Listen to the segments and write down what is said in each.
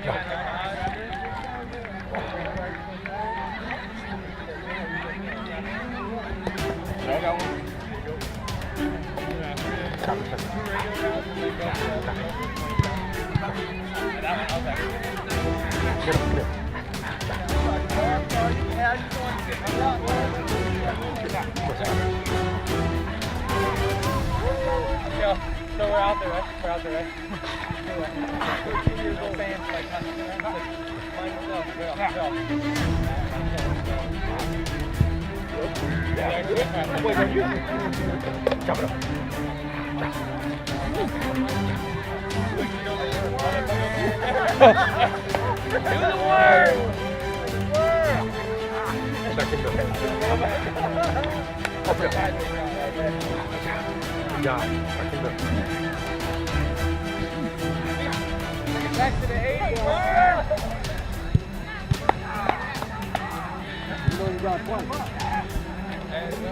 So we're out there, right? We're out there, right? 13 years old fans, like, mine was up. Wait, are you? Chop it up. Do the work! Back in the Open up. Yeah, back in the Back to the 80. You know you got twice.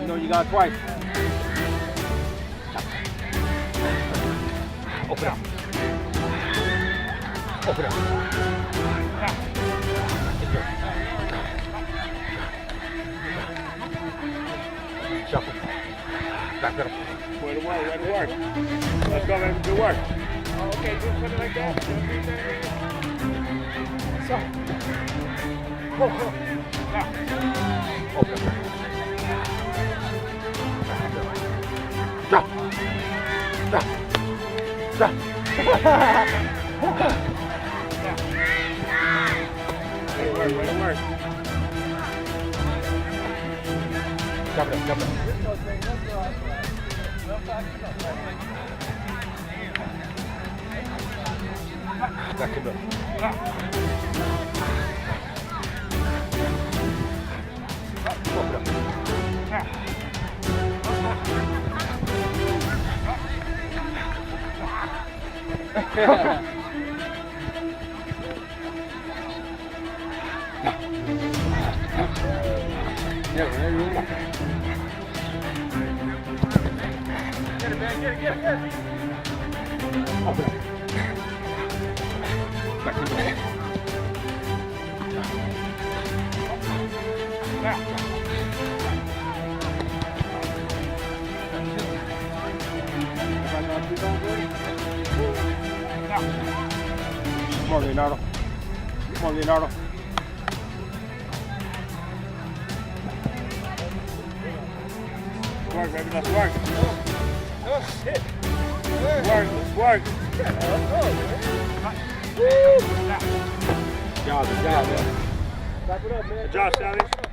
You know you got twice. Open up. Open up. Shuffle. Back it up. Way to work, way to work. Let's go, man. Good work. Oh, okay, just put it like that. So. Go. Now. Open up. Drop. Drop. Drop. Way to work, way to work. Drop it up, drop it up. Back in the Open up. Yeah, there you go. Get it, man, get it. Open up. Back in the Come on, Leonardo. Come on, Leonardo. Work, baby, let's work. Oh, shit. Work, let's work. Woo! Job, man. Wrap it up, man. Good job, Stallions.